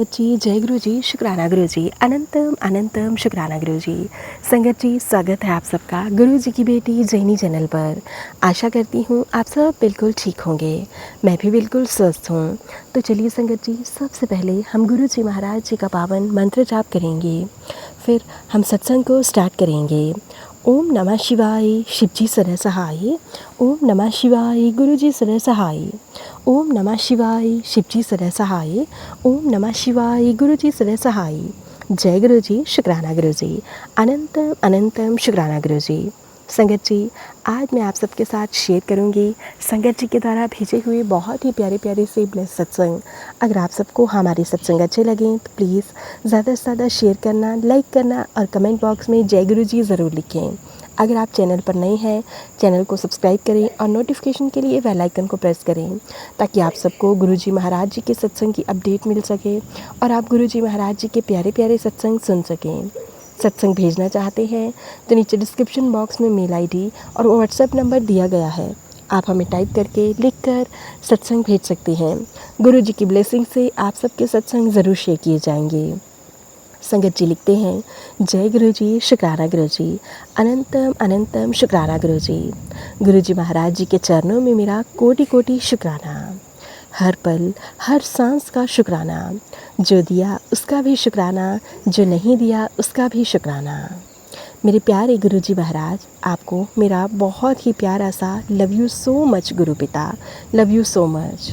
जी, जय गुरु जी, शुक्राना गुरु जी, अनंतम अनंतम शुक्राना गुरु जी। संगत जी, स्वागत है आप सबका गुरु जी की बेटी जैनी चैनल पर। आशा करती हूँ आप सब बिल्कुल ठीक होंगे। मैं भी बिल्कुल स्वस्थ हूँ। तो चलिए संगत जी, सबसे पहले हम गुरु जी महाराज जी का पावन मंत्र जाप करेंगे, फिर हम सत्संग को स्टार्ट करेंगे। ओम नमः शिवाय, शिवजी सदा सहाय। ओम नमः शिवाय, गुरु जी सदा सहाय। ओम नमः शिवाय, शिवजी सदा सहाय। ओम नमः शिवाय, गुरु जी सदा सहाय। जय गुरु जी, शुक्राना गुरु जी, अनंतम अनंतम शुक्राना गुरु जी। संगत जी, आज मैं आप सबके साथ शेयर करूंगी संगत जी के द्वारा भेजे हुए बहुत ही प्यारे प्यारे से ब्लेस सत्संग। अगर आप सबको हमारे सत्संग अच्छे लगें तो प्लीज़ ज़्यादा से ज़्यादा शेयर करना, लाइक करना और कमेंट बॉक्स में जय गुरु जी ज़रूर लिखें। अगर आप चैनल पर नए हैं, चैनल को सब्सक्राइब करें और नोटिफिकेशन के लिए बेल आइकन को प्रेस करें, ताकि आप सबको गुरु जी महाराज जी के सत्संग की अपडेट मिल सके और आप गुरु जी महाराज जी के प्यारे प्यारे सत्संग सुन सकें। सत्संग भेजना चाहते हैं तो नीचे डिस्क्रिप्शन बॉक्स में मेल आईडी और व्हाट्सएप नंबर दिया गया है, आप हमें टाइप करके लिखकर सत्संग भेज सकते हैं। गुरु जी की ब्लेसिंग से आप सबके सत्संग ज़रूर शेयर किए जाएंगे। संगत जी लिखते हैं, जय गुरु जी, शुक्राना गुरु जी, अनंतम अनंतम शुक्राना गुरु जी। गुरु जी महाराज जी के चरणों में मेरा कोटि कोटि शुक्राना। हर पल हर सांस का शुक्राना, जो दिया उसका भी शुक्राना, जो नहीं दिया उसका भी शुक्राना। मेरे प्यारे गुरु जी महाराज, आपको मेरा बहुत ही प्यारा सा लव यू सो मच गुरु पिता, लव यू सो मच।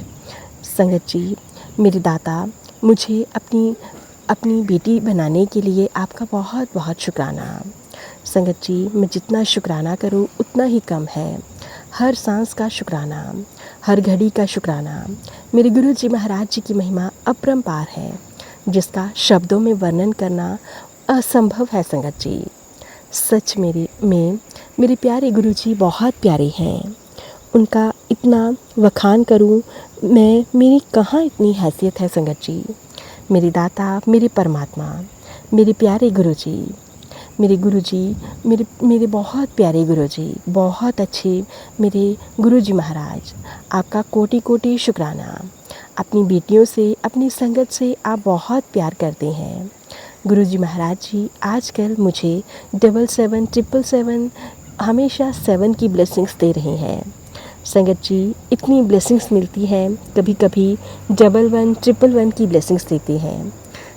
संगत जी, मेरे दाता, मुझे अपनी बेटी बनाने के लिए आपका बहुत बहुत शुक्राना। संगत जी, मैं जितना शुक्राना करूं उतना ही कम है। हर सांस का शुक्राना, हर घड़ी का शुक्राना। मेरे गुरु जी महाराज जी की महिमा अपरंपार है, जिसका शब्दों में वर्णन करना असंभव है। संगत जी, सच मेरे प्यारे गुरु जी बहुत प्यारे हैं। उनका इतना वखान करूं मैं, मेरी कहाँ इतनी हैसियत है। संगत जी, मेरे दाता, मेरे परमात्मा, मेरे प्यारे गुरु जी, मेरे बहुत प्यारे गुरु जी, बहुत अच्छे मेरे गुरु जी महाराज, आपका कोटि कोटि शुक्राना। अपनी बेटियों से, अपनी संगत से आप बहुत प्यार करते हैं। गुरु जी महाराज जी आजकल मुझे 7777 हमेशा 7 की ब्लेसिंग्स दे रहे हैं। संगत जी, इतनी ब्लेसिंग्स मिलती हैं, कभी कभी 1111 की ब्लेसिंग्स देते हैं।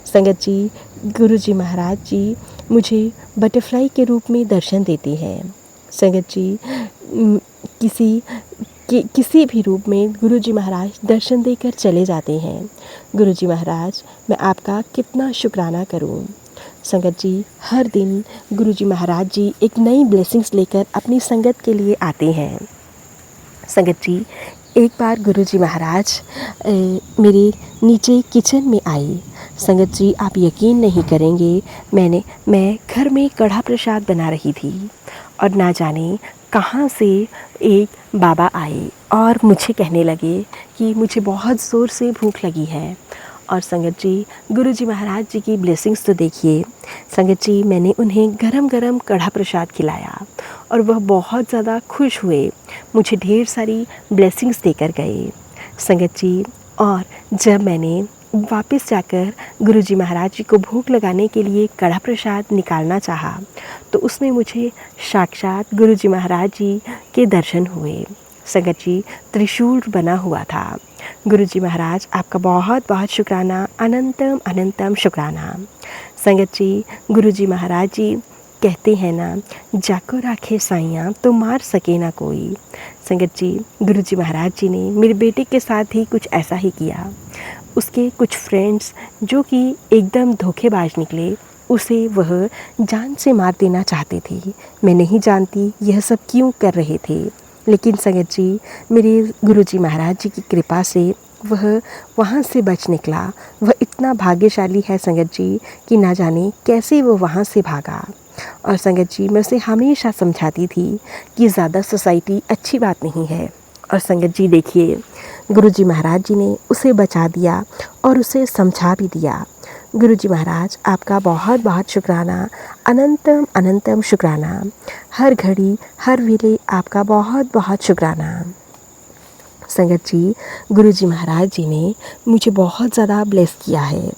संगत जी, गुरु जी महाराज जी मुझे बटरफ्लाई के रूप में दर्शन देते हैं। संगत जी, किसी भी रूप में गुरु जी महाराज दर्शन देकर चले जाते हैं। गुरु जी महाराज, मैं आपका कितना शुक्राना करूं। संगत जी, हर दिन गुरु जी महाराज जी एक नई ब्लेसिंग्स लेकर अपनी संगत के लिए आते हैं। संगत जी, एक बार गुरु जी महाराज मेरे नीचे किचन में आई। संगत जी, आप यकीन नहीं करेंगे, मैं घर में कढ़ा प्रसाद बना रही थी और ना जाने कहाँ से एक बाबा आए और मुझे कहने लगे कि मुझे बहुत ज़ोर से भूख लगी है। और संगत जी, गुरु जी महाराज जी की ब्लेसिंग्स तो देखिए। संगत जी, मैंने उन्हें गरम गरम कढ़ा प्रसाद खिलाया और वह बहुत ज़्यादा खुश हुए, मुझे ढेर सारी ब्लेसिंग्स देकर गए। संगत जी, और जब मैंने वापस जाकर गुरु जी महाराज जी को भोग लगाने के लिए कढ़ा प्रसाद निकालना चाहा, तो उसमें मुझे साक्षात गुरु जी महाराज जी के दर्शन हुए। संगत जी, त्रिशूल बना हुआ था। गुरु जी महाराज, आपका बहुत बहुत शुक्राना, अनंतम अनंतम शुक्राना। संगत जी, गुरु जी महाराज जी कहते हैं ना, जाको राखे साइयाँ तो मार सके ना कोई। संगत जी, गुरु जी महाराज जी ने मेरे बेटे के साथ ही कुछ ऐसा ही किया। उसके कुछ फ्रेंड्स जो कि एकदम धोखेबाज निकले, उसे वह जान से मार देना चाहते थे। मैं नहीं जानती यह सब क्यों कर रहे थे, लेकिन संगत जी, मेरे गुरु जी महाराज जी की कृपा से वह वहाँ से बच निकला। वह इतना भाग्यशाली है संगत जी कि ना जाने कैसे वो वहाँ से भागा। और संगत जी, मैं उसे हमेशा समझाती थी कि ज़्यादा सोसाइटी अच्छी बात नहीं है। और संगत जी देखिए, गुरु जी महाराज जी ने उसे बचा दिया और उसे समझा भी दिया। गुरु जी महाराज, आपका बहुत बहुत शुक्राना, अनंतम अनंतम शुक्राना। हर घड़ी हर वेले आपका बहुत बहुत शुक्राना। संगत जी, गुरु जी महाराज जी ने मुझे बहुत ज़्यादा ब्लेस किया है।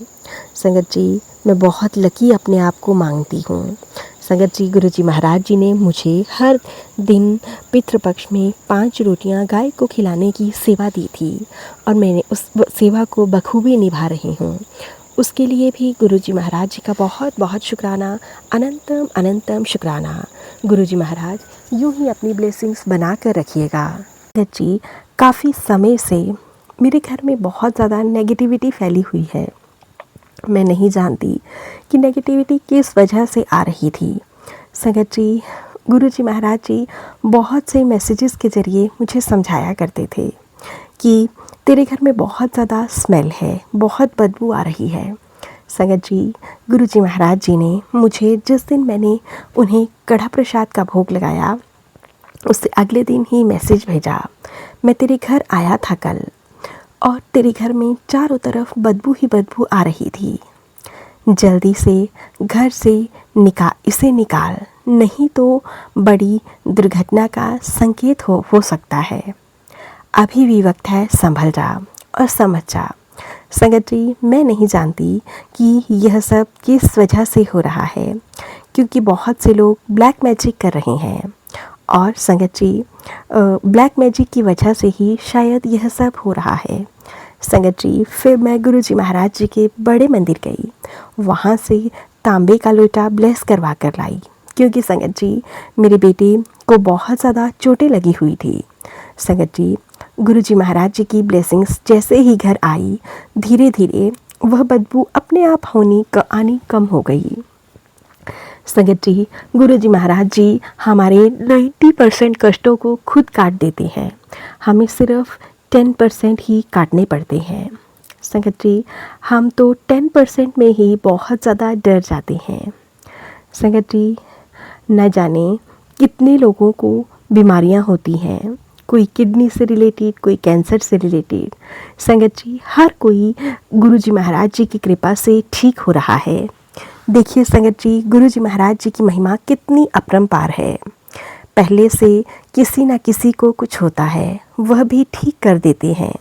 संगत जी, मैं बहुत लकी अपने आप को मानती हूँ। संगत जी, गुरुजी महाराज जी ने मुझे हर दिन पितृपक्ष में 5 रोटियां गाय को खिलाने की सेवा दी थी और मैंने उस सेवा को बखूबी निभा रही हूँ। उसके लिए भी गुरुजी महाराज जी का बहुत बहुत शुक्राना, अनंतम अनंतम शुक्राना। गुरुजी महाराज यूं ही अपनी ब्लेसिंग्स बना कर रखिएगा। संगत जी, काफ़ी समय से मेरे घर में बहुत ज़्यादा नेगेटिविटी फैली हुई है। मैं नहीं जानती कि नेगेटिविटी किस वजह से आ रही थी। संगत जी, गुरुजी महाराज जी बहुत से मैसेजेस के ज़रिए मुझे समझाया करते थे कि तेरे घर में बहुत ज़्यादा स्मेल है, बहुत बदबू आ रही है। संगत जी, गुरुजी महाराज जी ने मुझे जिस दिन मैंने उन्हें कढ़ा प्रसाद का भोग लगाया, उससे अगले दिन ही मैसेज भेजा, मैं तेरे घर आया था कल और तेरे घर में चारों तरफ बदबू ही बदबू आ रही थी। जल्दी से घर से इसे निकाल, नहीं तो बड़ी दुर्घटना का संकेत हो सकता है। अभी भी वक्त है, संभल जा और समझ जा। संगत जी, मैं नहीं जानती कि यह सब किस वजह से हो रहा है, क्योंकि बहुत से लोग ब्लैक मैजिक कर रहे हैं और संगत जी, ब्लैक मैजिक की वजह से ही शायद यह सब हो रहा है। संगत जी, फिर मैं गुरुजी महाराज जी के बड़े मंदिर गई, वहाँ से तांबे का लोटा ब्लेस करवा कर लाई, क्योंकि संगत जी, मेरे बेटे को बहुत ज़्यादा चोटें लगी हुई थी। संगत जी, गुरुजी महाराज जी की ब्लेसिंग्स जैसे ही घर आई, धीरे धीरे वह बदबू अपने आप आनी कम हो गई। संगत जी, गुरुजी महाराज जी हमारे 90% कष्टों को खुद काट देते हैं, हमें सिर्फ 10% ही काटने पड़ते हैं। संगत जी, हम तो 10% में ही बहुत ज़्यादा डर जाते हैं। संगत जी, न जाने कितने लोगों को बीमारियां होती हैं, कोई किडनी से रिलेटेड, कोई कैंसर से रिलेटेड। संगत जी, हर कोई गुरुजी महाराज जी की कृपा से ठीक हो रहा है। देखिए संगत जी, गुरुजी महाराज जी की महिमा कितनी अपरंपार है। पहले से किसी न किसी को कुछ होता है, वह भी ठीक कर देते हैं।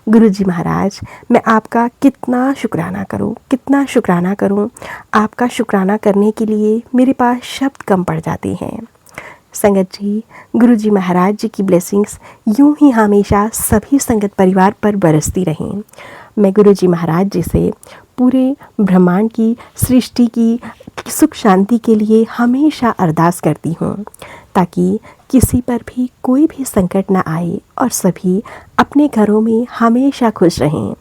गुरुजी महाराज, मैं आपका कितना शुक्राना करूं, कितना शुक्राना करूं। आपका शुक्राना करने के लिए मेरे पास शब्द कम पड़ जाते हैं। संगत जी, गुरुजी महाराज जी की ब्लेसिंग्स यूं ही हमेशा सभी संगत परिवार पर बरसती रहें। मैं गुरुजी महाराज जी से पूरे ब्रह्मांड की सृष्टि की सुख शांति के लिए हमेशा अरदास करती हूँ, ताकि किसी पर भी कोई भी संकट ना आए और सभी अपने घरों में हमेशा खुश रहें।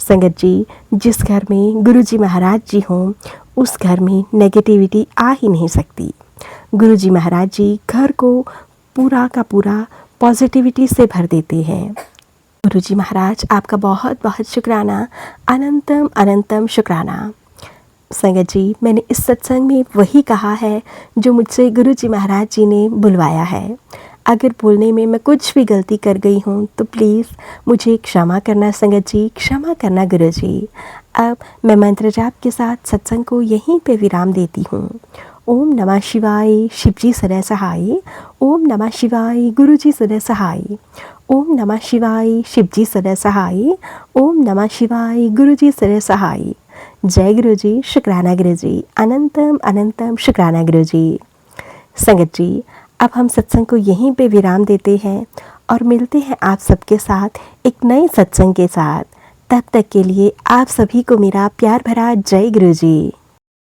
संगत जी, जिस घर में गुरुजी महाराज जी हों, उस घर में नेगेटिविटी आ ही नहीं सकती। गुरुजी महाराज जी घर को पूरा का पूरा पॉजिटिविटी से भर देते हैं। गुरुजी महाराज, आपका बहुत बहुत शुक्राना, अनंतम अनंतम शुक्राना। संगत जी, मैंने इस सत्संग में वही कहा है जो मुझसे गुरुजी महाराज जी ने बुलवाया है। अगर बोलने में मैं कुछ भी गलती कर गई हूँ तो प्लीज़ मुझे क्षमा करना संगत जी, क्षमा करना गुरुजी। अब मैं मंत्र जाप के साथ सत्संग को यहीं पे विराम देती हूँ। ओम नमः शिवाय, शिवजी सदा सहाय। ओम नमः शिवाय, गुरुजी सदा सहाय। ओम नमः शिवाय, शिवजी सदा सहाय। ओम नमः शिवाय, गुरुजी सदा सहाय। जय गुरुजी, शुक्राना गुरुजी, अनंतम अनंतम शुक्राना गुरुजी। संगत जी, अब हम सत्संग को यहीं पे विराम देते हैं और मिलते हैं आप सबके साथ एक नए सत्संग के साथ। तब तक के लिए आप सभी को मेरा प्यार भरा जय गुरुजी।